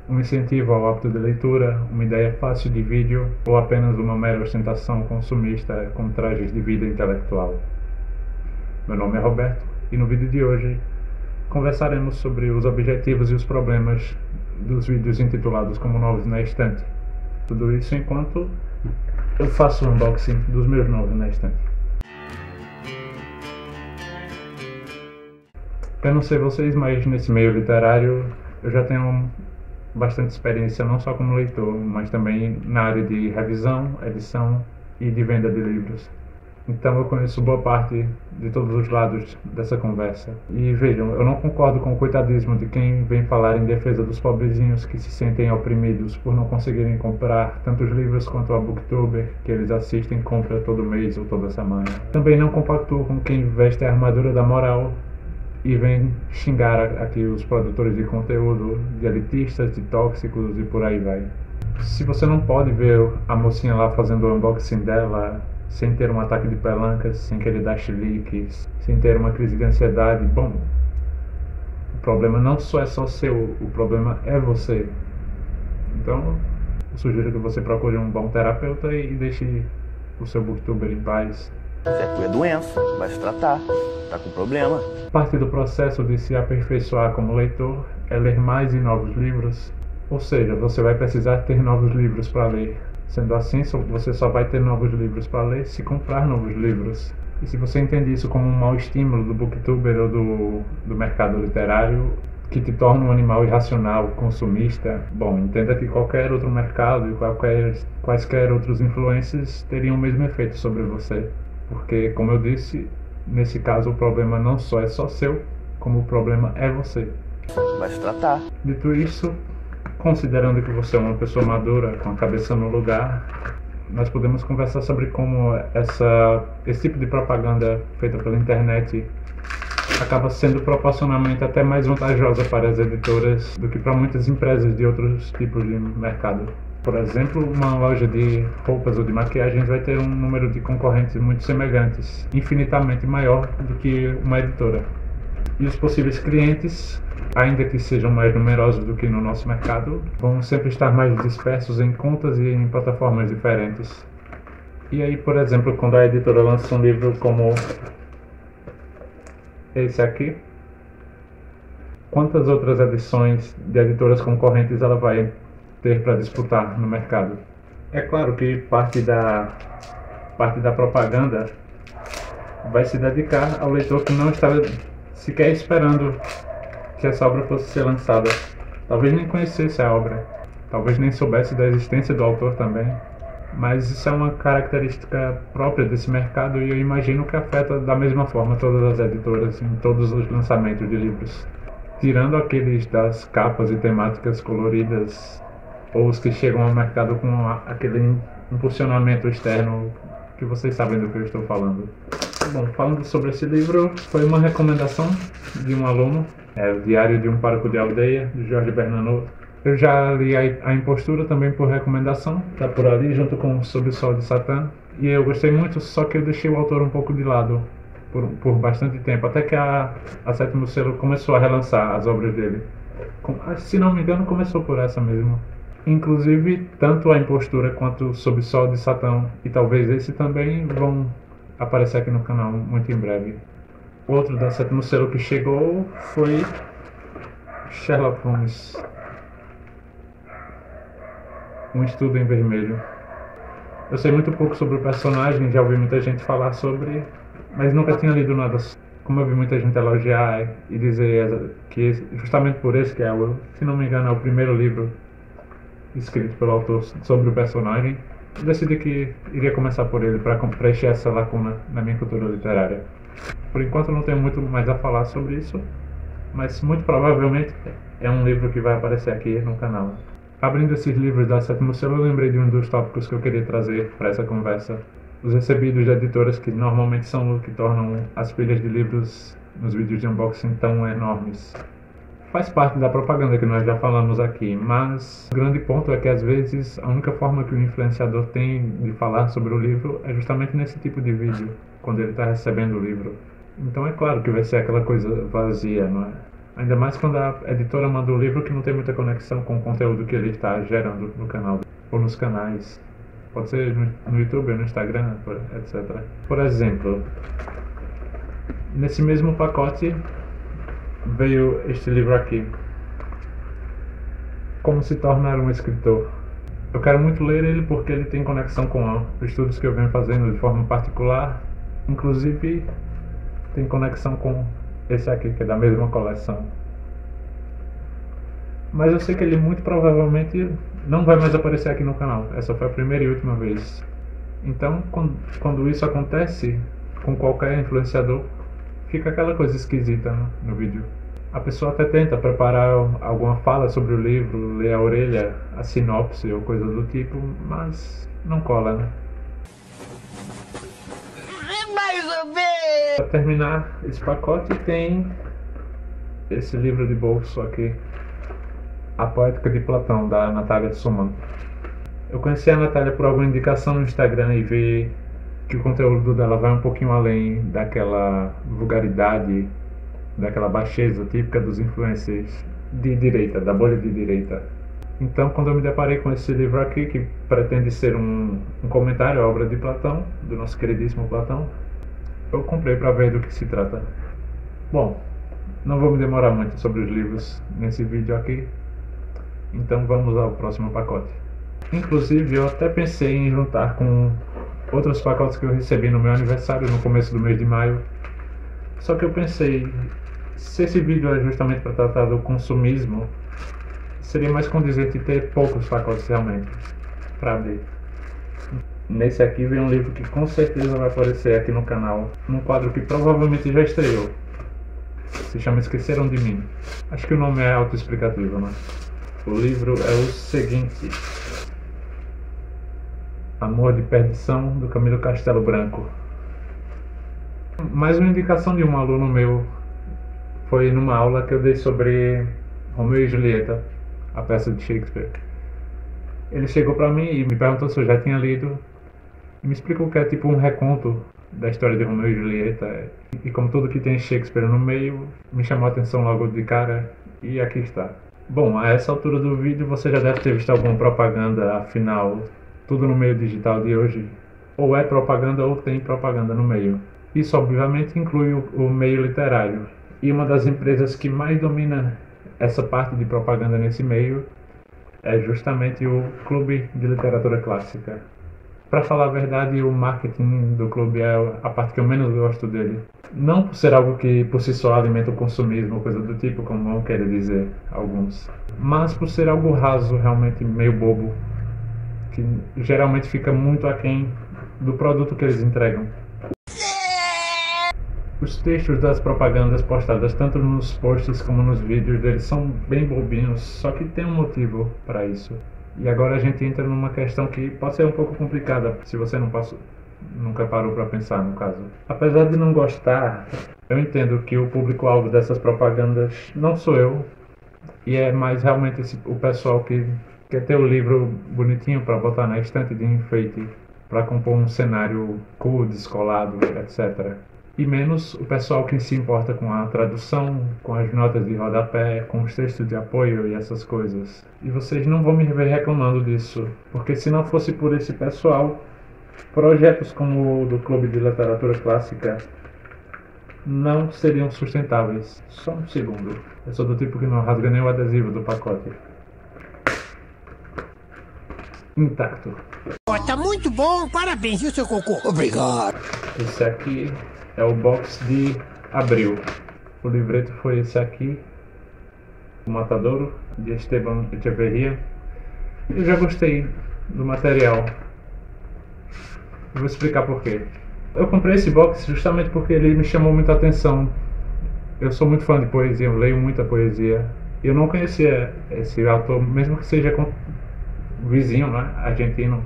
um incentivo ao hábito de leitura, uma ideia fácil de vídeo ou apenas uma mera ostentação consumista com trajes de vida intelectual. Meu nome é Roberto e no vídeo de hoje conversaremos sobre os objetivos e os problemas dos vídeos intitulados como Novos na Estante. Tudo isso enquanto eu faço o unboxing dos meus novos na estante. Eu não sei vocês, mas nesse meio literário eu já tenho bastante experiência não só como leitor, mas também na área de revisão, edição e de venda de livros. Então eu conheço boa parte de todos os lados dessa conversa. E vejam, eu não concordo com o coitadismo de quem vem falar em defesa dos pobrezinhos que se sentem oprimidos por não conseguirem comprar tantos livros quanto a Booktuber que eles assistem e compram todo mês ou toda semana. Também não compactuo com quem veste a armadura da moral e vem xingar aqui os produtores de conteúdo, de elitistas, de tóxicos e por aí vai. Se você não pode ver a mocinha lá fazendo o unboxing dela sem ter um ataque de pelancas, sem querer dar chiliques, sem ter uma crise de ansiedade, bom, o problema não só é só seu, o problema é você. Então, eu sugiro que você procure um bom terapeuta e deixe o seu booktuber em paz. É doença, vai se tratar, tá com problema. Parte do processo de se aperfeiçoar como leitor é ler mais e novos livros, ou seja, você vai precisar ter novos livros para ler. Sendo assim, você só vai ter novos livros para ler se comprar novos livros. E se você entende isso como um mau estímulo do booktuber ou do mercado literário, que te torna um animal irracional, consumista, bom, entenda que qualquer outro mercado e quaisquer outros influencers teriam o mesmo efeito sobre você. Porque, como eu disse, nesse caso o problema não só é só seu, como o problema é você. Vai se tratar. Dito isso, considerando que você é uma pessoa madura, com a cabeça no lugar, nós podemos conversar sobre como esse tipo de propaganda feita pela internet acaba sendo proporcionalmente até mais vantajosa para as editoras do que para muitas empresas de outros tipos de mercado. Por exemplo, uma loja de roupas ou de maquiagem vai ter um número de concorrentes muito semelhantes, infinitamente maior do que uma editora. E os possíveis clientes, ainda que sejam mais numerosos do que no nosso mercado, vão sempre estar mais dispersos em contas e em plataformas diferentes. E aí, por exemplo, quando a editora lança um livro como esse aqui, quantas outras edições de editoras concorrentes ela vai ter para disputar no mercado? É claro que parte da propaganda vai se dedicar ao leitor que não estava sequer esperando que essa obra fosse ser lançada. Talvez nem conhecesse a obra, talvez nem soubesse da existência do autor também, mas isso é uma característica própria desse mercado e eu imagino que afeta da mesma forma todas as editoras em todos os lançamentos de livros. Tirando aqueles das capas e temáticas coloridas ou os que chegam ao mercado com aquele impulsionamento externo que vocês sabem do que eu estou falando. Bom, falando sobre esse livro, foi uma recomendação de um aluno, o Diário de um Pároco de Aldeia, de Jorge Bernanos. Eu já li a Impostura também por recomendação, tá por ali, junto com Sob o Sol de Satã, e eu gostei muito, só que eu deixei o autor um pouco de lado por bastante tempo, até que a Sétimo Selo começou a relançar as obras dele. Se não me engano, começou por essa mesmo. Inclusive, tanto a Impostura quanto Sob o Sol de Satã, e talvez esse também, vão aparecer aqui no canal muito em breve. Outro da Sétimo Selo que chegou foi Sherlock Holmes, um estudo em vermelho. Eu sei muito pouco sobre o personagem, já ouvi muita gente falar sobre, mas nunca tinha lido nada. Como eu vi muita gente elogiar e dizer que justamente por esse que é, se não me engano, é o primeiro livro escrito pelo autor sobre o personagem, eu decidi que iria começar por ele para preencher essa lacuna na minha cultura literária. Por enquanto não tenho muito mais a falar sobre isso, mas muito provavelmente é um livro que vai aparecer aqui no canal. Abrindo esses livros da Sétimo Selo, eu lembrei de um dos tópicos que eu queria trazer para essa conversa. Os recebidos de editoras, que normalmente são o que tornam as pilhas de livros nos vídeos de unboxing tão enormes. Faz parte da propaganda que nós já falamos aqui, mas o grande ponto é que às vezes a única forma que o influenciador tem de falar sobre o livro é justamente nesse tipo de vídeo, quando ele está recebendo o livro. Então é claro que vai ser aquela coisa vazia, não é? Ainda mais quando a editora manda um livro que não tem muita conexão com o conteúdo que ele está gerando no canal ou nos canais. Pode ser no YouTube ou no Instagram, etc. Por exemplo, nesse mesmo pacote veio este livro aqui, Como se tornar um escritor. Eu quero muito ler ele porque ele tem conexão com os estudos que eu venho fazendo de forma particular. Inclusive tem conexão com esse aqui, que é da mesma coleção. Mas eu sei que ele muito provavelmente não vai mais aparecer aqui no canal. Essa foi a primeira e última vez. Então, quando isso acontece com qualquer influenciador, fica aquela coisa esquisita no vídeo. A pessoa até tenta preparar alguma fala sobre o livro, ler a orelha, a sinopse ou coisa do tipo, mas não cola, né? Mais ou menos! Para terminar esse pacote tem esse livro de bolso aqui, A Poética de Platão, da Natália Suman. Eu conheci a Natália por alguma indicação no Instagram e vi que o conteúdo dela vai um pouquinho além daquela vulgaridade, daquela baixeza típica dos influencers de direita, da bolha de direita. Então, quando eu me deparei com esse livro aqui, que pretende ser um comentário à obra de Platão, do nosso queridíssimo Platão, eu comprei para ver do que se trata. Bom, não vou me demorar muito sobre os livros nesse vídeo aqui, então vamos ao próximo pacote. Inclusive, eu até pensei em juntar com outros pacotes que eu recebi no meu aniversário, no começo do mês de maio. Só que eu pensei, se esse vídeo é justamente para tratar do consumismo, seria mais condizente ter poucos pacotes realmente para abrir. Nesse aqui vem um livro que com certeza vai aparecer aqui no canal, num quadro que provavelmente já estreou. Se chama Esqueceram de Mim. Acho que o nome é autoexplicativo, né? O livro é o seguinte: Amor de Perdição, do Camilo Castelo Branco. Mais uma indicação de um aluno meu foi numa aula que eu dei sobre Romeu e Julieta, a peça de Shakespeare. Ele chegou para mim e me perguntou se eu já tinha lido e me explicou que é tipo um reconto da história de Romeu e Julieta, e como tudo que tem Shakespeare no meio, me chamou a atenção logo de cara e aqui está. Bom, a essa altura do vídeo você já deve ter visto alguma propaganda, afinal tudo no meio digital de hoje ou é propaganda ou tem propaganda no meio. Isso obviamente inclui o meio literário, e uma das empresas que mais domina essa parte de propaganda nesse meio é justamente o Clube de Literatura Clássica. Para falar a verdade, o marketing do clube é a parte que eu menos gosto dele. Não por ser algo que por si só alimenta o consumismo ou coisa do tipo, como vão querer dizer alguns, mas por ser algo raso, realmente meio bobo, que geralmente fica muito aquém do produto que eles entregam. Os textos das propagandas postadas tanto nos posts como nos vídeos deles são bem bobinhos, só que tem um motivo para isso. E agora a gente entra numa questão que pode ser um pouco complicada, se você nunca parou para pensar no caso. Apesar de não gostar, eu entendo que o público-alvo dessas propagandas não sou eu, e é mais realmente o pessoal que quer ter o livro bonitinho para botar na estante de enfeite, para compor um cenário cool, descolado, etc. E menos o pessoal que se importa com a tradução, com as notas de rodapé, com os textos de apoio e essas coisas. E vocês não vão me ver reclamando disso, porque se não fosse por esse pessoal, projetos como o do Clube de Literatura Clássica não seriam sustentáveis. Só um segundo. Eu sou do tipo que não rasga nem o adesivo do pacote. Intacto. Tá muito bom, parabéns, viu, seu cocô? Obrigado. Esse aqui é o box de abril. O livreto foi esse aqui, O Matadouro, de Esteban Echeverría. Eu já gostei do material. Eu vou explicar por quê. Eu comprei esse box justamente porque ele me chamou muita atenção. Eu sou muito fã de poesia, eu leio muita poesia. Eu não conhecia esse autor, mesmo que seja vizinho, né, argentino.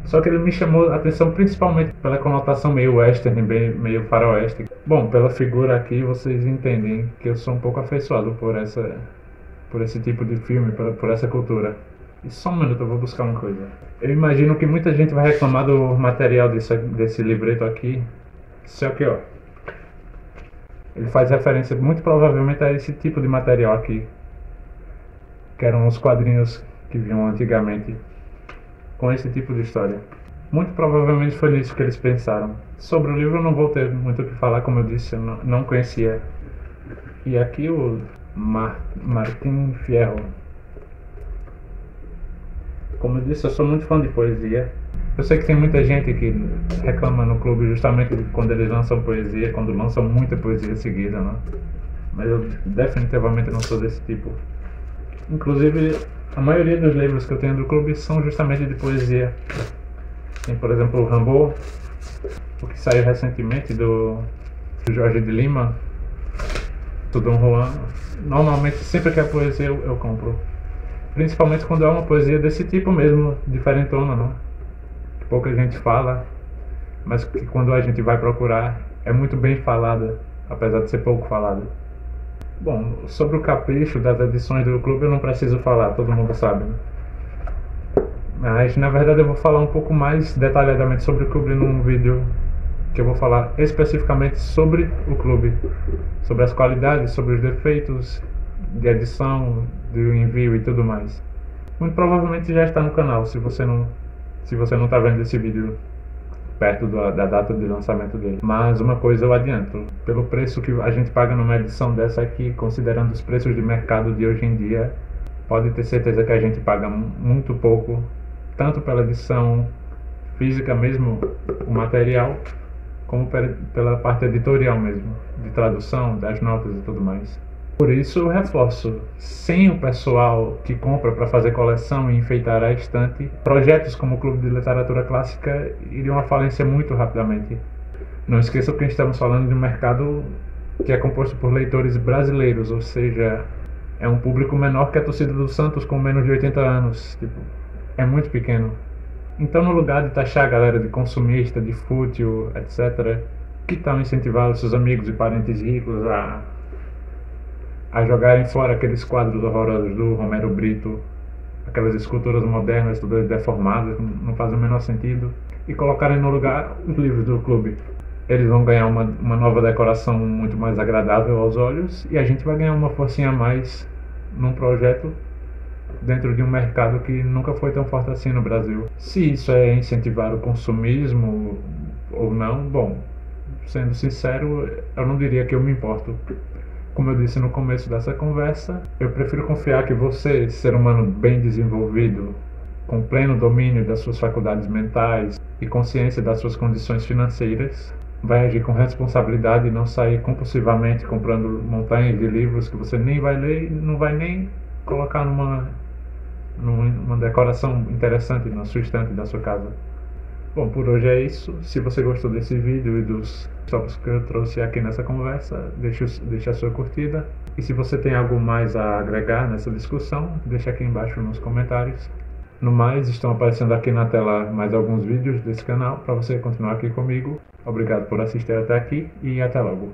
Só que ele me chamou a atenção principalmente pela conotação meio western, meio faroeste. Bom, pela figura aqui vocês entendem que eu sou um pouco afeiçoado por esse tipo de filme, por essa cultura. E só um minuto, eu vou buscar uma coisa. Eu imagino que muita gente vai reclamar do material desse livreto aqui. Só que, ó, Ele faz referência muito provavelmente a esse tipo de material aqui, que eram os quadrinhos que vinham antigamente com esse tipo de história. Muito provavelmente foi nisso que eles pensaram. Sobre o livro eu não vou ter muito o que falar, como eu disse, eu não conhecia. E aqui o Martín Fierro. Como eu disse, eu sou muito fã de poesia. Eu sei que tem muita gente que reclama no clube justamente quando eles lançam poesia, quando lançam muita poesia seguida, né? Mas eu definitivamente não sou desse tipo. Inclusive, a maioria dos livros que eu tenho do clube são justamente de poesia. Tem, por exemplo, o Rambo, o que saiu recentemente do Jorge de Lima, do Dom Juan. Normalmente, sempre que é poesia, eu compro. Principalmente quando é uma poesia desse tipo mesmo, diferentona, né? Que pouca gente fala, mas que quando a gente vai procurar é muito bem falada, apesar de ser pouco falada. Bom, sobre o capricho das edições do clube eu não preciso falar, todo mundo sabe, né? Mas na verdade eu vou falar um pouco mais detalhadamente sobre o clube num vídeo que eu vou falar especificamente sobre o clube, sobre as qualidades, sobre os defeitos de edição, do envio e tudo mais. Muito provavelmente já está no canal, se você não está vendo esse vídeo perto da data de lançamento dele. Mas uma coisa eu adianto, pelo preço que a gente paga numa edição dessa aqui, considerando os preços de mercado de hoje em dia, pode ter certeza que a gente paga muito pouco, tanto pela edição física mesmo, o material, como pela parte editorial mesmo, de tradução, das notas e tudo mais. Por isso eu reforço, sem o pessoal que compra para fazer coleção e enfeitar a estante, projetos como o Clube de Literatura Clássica iriam à falência muito rapidamente. Não esqueçam que estamos falando de um mercado que é composto por leitores brasileiros, ou seja, é um público menor que a torcida do Santos com menos de 80 anos, é muito pequeno. Então, no lugar de taxar a galera de consumista, de fútil, etc., que tal incentivar os seus amigos e parentes ricos a jogarem fora aqueles quadros horrorosos do Romero Brito, aquelas esculturas modernas todas deformadas, não fazem o menor sentido, e colocarem no lugar os livros do clube. Eles vão ganhar uma nova decoração muito mais agradável aos olhos, e a gente vai ganhar uma forcinha a mais num projeto dentro de um mercado que nunca foi tão forte assim no Brasil. Se isso é incentivar o consumismo ou não, bom, sendo sincero, eu não diria que eu me importo. Como eu disse no começo dessa conversa, eu prefiro confiar que você, ser humano bem desenvolvido, com pleno domínio das suas faculdades mentais e consciência das suas condições financeiras, vai agir com responsabilidade e não sair compulsivamente comprando montanhas de livros que você nem vai ler e não vai nem colocar numa decoração interessante na sua estante da sua casa. Bom, por hoje é isso. Se você gostou desse vídeo e dos tópicos que eu trouxe aqui nessa conversa, deixe a sua curtida. E se você tem algo mais a agregar nessa discussão, deixe aqui embaixo nos comentários. No mais, estão aparecendo aqui na tela mais alguns vídeos desse canal para você continuar aqui comigo. Obrigado por assistir até aqui e até logo.